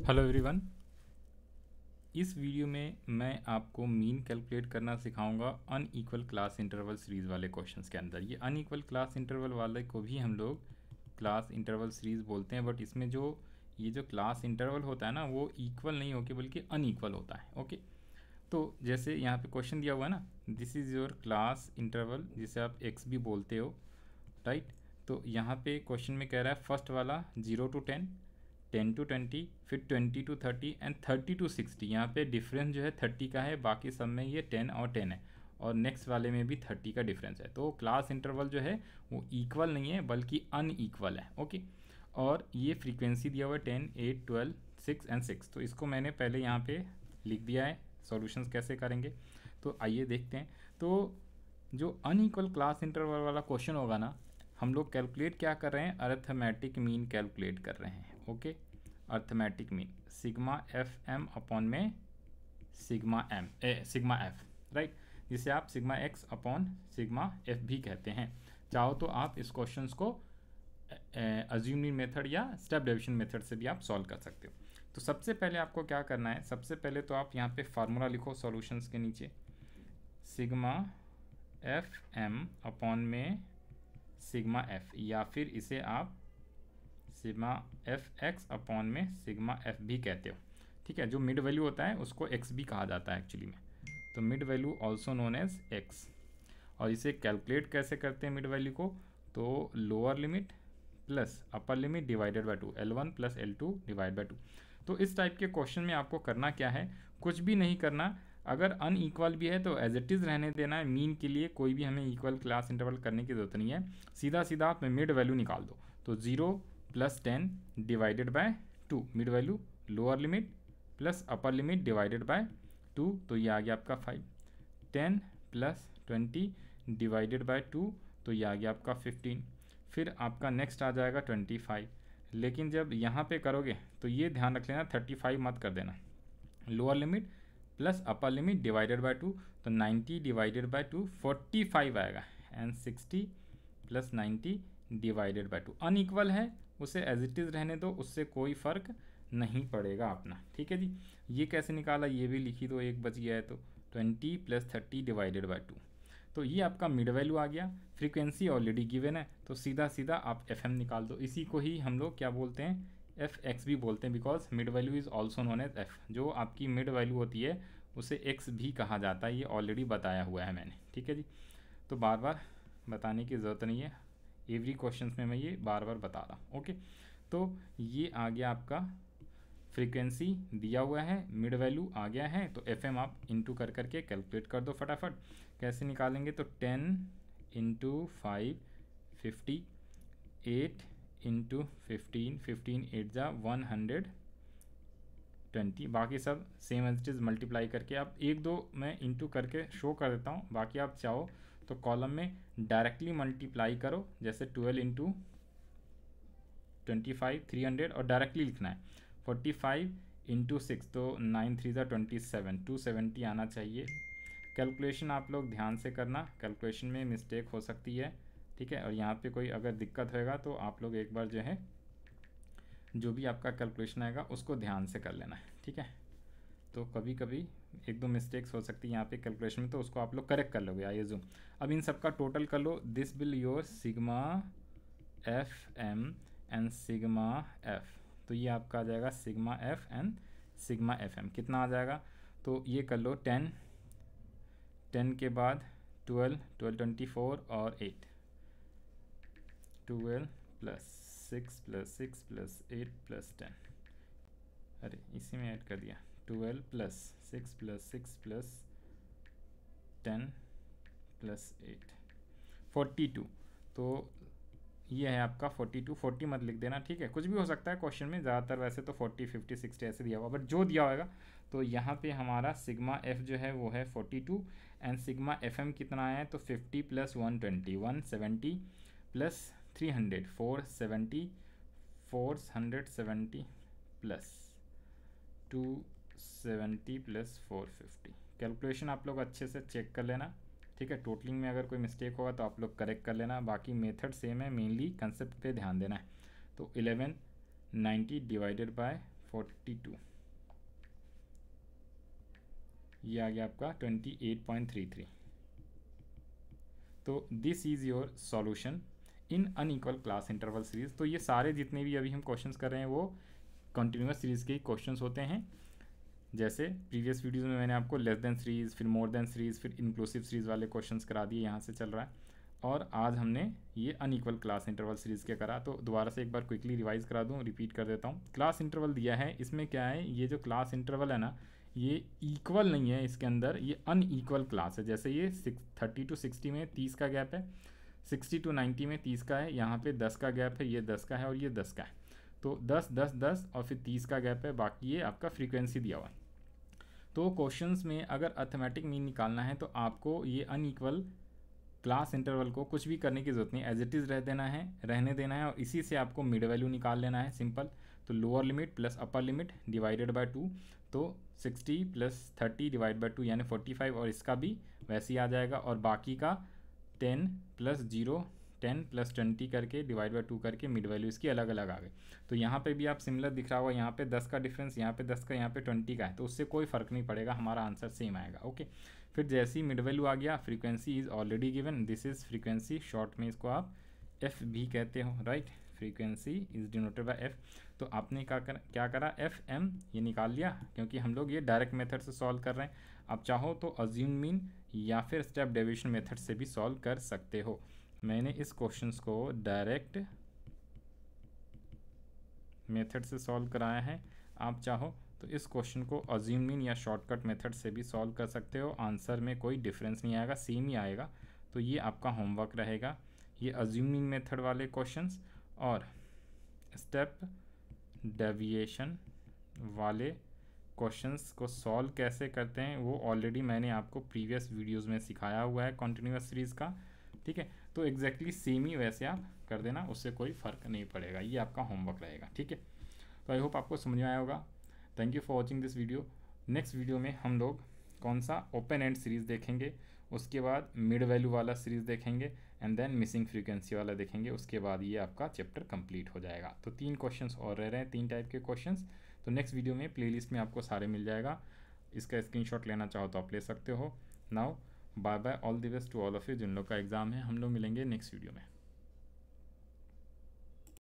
Hello everyone. इस video में मैं आपको मीन कैलकुलेट करना सिखाऊंगा अनइक्वल क्लास इंटरवल सीरीज़ वाले क्वेश्चंस के अंदर। ये अनइक्वल क्लास इंटरवल वाले को भी हम लोग क्लास इंटरवल सीरीज़ बोलते हैं, बट इसमें ये जो क्लास इंटरवल होता है ना, वो इक्वल नहीं होके बल्कि अनइक्वल होता है। ओके, तो जैसे यहाँ पे क्वेश्चन दिया हुआ है ना, this is your class interval, जिसे आप एक्स भी बोलते हो, राइट। तो यहाँ पे क्वेश्चन में कह रहा है फर्स्ट वाला 0 to 10, 10 to 20, फिर 20 to 30 एंड 30 to 60। यहाँ पे डिफरेंस जो है 30 का है, बाकी सब में ये 10 और 10 है, और नेक्स्ट वाले में भी 30 का डिफरेंस है। तो क्लास इंटरवल जो है वो इक्वल नहीं है बल्कि अनइक्वल है। ओके, और ये फ्रीक्वेंसी दिया हुआ है 10, 8, 12, 6 एंड 6। तो इसको मैंने पहले यहाँ पे लिख दिया है। सॉल्यूशंस कैसे करेंगे तो आइए देखते हैं। तो जो अनइक्वल क्लास इंटरवल वाला क्वेश्चन होगा ना, हम लोग कैलकुलेट क्या कर रहे हैं, अर्थमेटिक मीन कैलकुलेट कर रहे हैं। Okay, arithmetic mean sigma F M upon में सिग्मा एफ, राइट, जिसे आप sigma X upon sigma F भी कहते हैं। चाहो तो आप इस क्वेश्चंस को अज्यूमिंग मेथड या स्टेप डिवीजन मेथड से भी आप सॉल्व कर सकते हो। तो सबसे पहले आपको क्या करना है, सबसे पहले तो आप यहाँ पे फार्मूला लिखो सॉल्यूशंस के नीचे, सिग्मा एफ एम अपॉन में सिग्मा एफ, या फिर इसे आप सिग्मा एफ एक्स अपॉन में सिग्मा एफ भी कहते हो। ठीक है, जो मिड वैल्यू होता है उसको एक्स भी कहा जाता है एक्चुअली में, तो mid value also known as X. और इसे कैलकुलेट कैसे करते हैं मिड वैल्यू को, तो lower limit plus upper limit divided by 2, L1 plus L2 divide by 2। तो इस टाइप के क्वेश्चन में आपको करना क्या है, कुछ भी नहीं करना। अगर अनइक्वल भी है तो एज इट इज़ रहने देना है। मीन के लिए कोई भी हमें इक्वल क्लास इंटरवल करने की जरूरत नहीं है, सीधा सीधा आप मिड वैल्यू निकाल दो। तो 0 plus 10 divided by 2, mid value lower limit plus upper limit divided by 2, तो ये आ गया आपका 5। 10 प्लस 20 डिवाइडेड बाय 2, तो ये आ गया आपका 15। फिर आपका नेक्स्ट आ जाएगा 25। लेकिन जब यहाँ पे करोगे तो ये ध्यान रख लेना 35 मत कर देना। Lower limit plus upper limit divided by 2, तो 90 डिवाइडेड बाय 2 45 आएगा, and 60 plus 90 divided by 2। Unequal है, उसे एज इट इज़ रहने दो, उससे कोई फ़र्क नहीं पड़ेगा अपना। ठीक है जी, ये कैसे निकाला ये भी लिखी दो, एक बच गया है तो 20 प्लस 30 डिवाइडेड बाय 2। तो ये आपका मिड वैल्यू आ गया। फ्रीक्वेंसी ऑलरेडी गिवन है, तो सीधा सीधा आप एफ एम निकाल दो। इसी को ही हम लोग क्या बोलते हैं, एफ एक्स भी बोलते हैं, because mid value is also known as F. जो आपकी मिड वैल्यू होती है उसे एक्स भी कहा जाता है, ये ऑलरेडी बताया हुआ है मैंने। ठीक है जी, तो बार बार बताने की ज़रूरत नहीं है, एवरी क्वेश्चन में मैं ये बार बार बता रहा हूँ। ओके, तो ये आ गया आपका, फ्रीक्वेंसी दिया हुआ है, मिड वैल्यू आ गया है, तो एफ एम आप इंटू कर करके कैलकुलेट कर दो फटाफट। कैसे निकालेंगे, तो 10 इंटू 5 50, 8 इंटू 15, 15 8 जा 120, बाकी सब same as it is multiply करके। आप एक दो मैं इंटू करके शो कर देता हूँ, बाकी आप चाहो तो कॉलम में डायरेक्टली मल्टीप्लाई करो, जैसे 12 इंटू 25 300, और डायरेक्टली लिखना है 45 इंटू 6, तो 9 3 27, 270 आना चाहिए। कैलकुलेशन आप लोग ध्यान से करना, कैलकुलेशन में मिस्टेक हो सकती है। ठीक है, और यहाँ पे कोई अगर दिक्कत होएगा तो आप लोग एक बार जो है जो भी आपका कैलकुलेशन आएगा उसको ध्यान से कर लेना है। ठीक है, तो कभी कभी एक दो मिस्टेक्स हो सकती है यहाँ पे कैलकुलेशन में, तो उसको आप लोग करेक्ट कर लोगे। आइए जूम, अब इन सबका टोटल कर लो। This will your sigma F M and sigma F, तो ये आपका आ जाएगा sigma F and sigma F M. कितना आ जाएगा, तो ये कर लो 10, 10 के बाद 12, 12 24 और 8, 12 प्लस 6 प्लस 6 प्लस 8 प्लस 10, अरे इसी में ऐड कर दिया, 12 प्लस 6 प्लस 6 प्लस 10 प्लस 8, 42। तो ये है आपका 42, 40 मत लिख देना। ठीक है, कुछ भी हो सकता है क्वेश्चन में, ज़्यादातर वैसे तो 40 50 60 ऐसे दिया होगा, बट जो दिया होगा। तो यहाँ पे हमारा सिग्मा एफ जो है वो है 42, एंड सिग्मा एफ एम कितना आया है, तो 50 plus 120 170 plus 300 470 470 plus 270 plus 450। Calculation आप लोग अच्छे से चेक कर लेना। ठीक है, टोटलिंग में अगर कोई मिस्टेक होगा तो आप लोग करेक्ट कर लेना, बाकी मेथड सेम है, मेनली कंसेप्ट पे ध्यान देना है। तो 1190 डिवाइडेड बाय 42, ये आ गया आपका 28.33। तो this is your solution in unequal class interval series. तो ये सारे जितने भी अभी हम क्वेश्चंस कर रहे हैं वो कंटिन्यूस सीरीज के क्वेश्चंस होते हैं। जैसे प्रीवियस वीडियोस में मैंने आपको लेस देन सीरीज, फिर मोर देन सीरीज, फिर इंक्लूसिव सीरीज वाले क्वेश्चंस करा दिए, यहाँ से चल रहा है। और आज हमने ये अनइक्वल क्लास इंटरवल सीरीज के करा। तो दोबारा से एक बार क्विकली रिवाइज करा दूँ, रिपीट कर देता हूँ। क्लास इंटरवल दिया है, इसमें क्या है, ये जो क्लास इंटरवल है ना, ये इक्वल नहीं है, इसके अंदर ये अनइक्वल क्लास है। जैसे ये 30 to 60 में 30 का गैप है, 60 to 90 में 30 का है, यहाँ पे 10 का गैप है, ये 10 का है और ये 10 का है। तो 10 10 10 और फिर 30 का गैप है, बाकी ये आपका फ्रीक्वेंसी दिया हुआ है। तो क्वेश्चंस में अगर अर्थमेटिक मीन निकालना है तो आपको ये अनइक्वल क्लास इंटरवल को कुछ भी करने की जरूरत नहीं, एज इट इज़ रहने देना है और इसी से आपको मिड वैल्यू निकाल लेना है, सिंपल। तो lower limit plus upper limit divided by 2, तो 60 प्लस 30 डिवाइड बाय 2 यानी 45, और इसका भी वैसे ही आ जाएगा। और बाकी का 10 प्लस 0, 10 प्लस 20 करके डिवाइड बाय 2 करके मिड वैल्यू इसकी अलग अलग आ गई। तो यहाँ पे भी आप सिमिलर दिख रहा होगा, यहाँ पे 10 का डिफरेंस, यहाँ पे 10 का, यहाँ पे 20 का है, तो उससे कोई फ़र्क नहीं पड़ेगा, हमारा आंसर सेम आएगा। ओके, फिर जैसे ही मिड वैल्यू आ गया, frequency is already given, this is frequency, short में इसको आप एफ भी कहते हो, right. Frequency is denoted by F. तो आपने क्या करा, एफ एम ये निकाल लिया, क्योंकि हम लोग ये डायरेक्ट मेथड से सॉल्व कर रहे हैं। आप चाहो तो अज्यूम मीन या फिर स्टेप डेविएशन मेथड से भी सॉल्व कर सकते हो। मैंने इस क्वेश्चंस को डायरेक्ट मेथड से सॉल्व कराया है, आप चाहो तो इस क्वेश्चन को अज्यूम मीन या शॉर्टकट मेथड से भी सॉल्व कर सकते हो। आंसर में कोई डिफरेंस नहीं आएगा, सेम ही आएगा। तो ये आपका होमवर्क रहेगा, ये अज्यूम मीन मेथड वाले क्वेश्चंस और स्टेप डेविएशन वाले क्वेश्चंस को सॉल्व कैसे करते हैं वो ऑलरेडी मैंने आपको प्रीवियस वीडियोस में सिखाया हुआ है कंटिन्यूअस सीरीज़ का, ठीक है। तो एग्जैक्टली सेम ही वैसे आप कर देना, उससे कोई फ़र्क नहीं पड़ेगा, ये आपका होमवर्क रहेगा, ठीक है। तो आई होप आपको समझ में आया होगा। Thank you for watching this video. Next video में हम लोग कौन सा ओपन एंड सीरीज़ देखेंगे, उसके बाद मिड वैल्यू वाला सीरीज़ देखेंगे एंड देन मिसिंग फ्रीक्वेंसी वाला देखेंगे। उसके बाद ये आपका चैप्टर कंप्लीट हो जाएगा। तो 3 क्वेश्चंस और रह रहे हैं, 3 टाइप के क्वेश्चंस। तो नेक्स्ट वीडियो में प्लेलिस्ट में आपको सारे मिल जाएगा, इसका स्क्रीनशॉट लेना चाहो तो आप ले सकते हो। Now bye bye, all the best to all of you जिन लोग का एग्ज़ाम है। हम लोग मिलेंगे नेक्स्ट वीडियो में।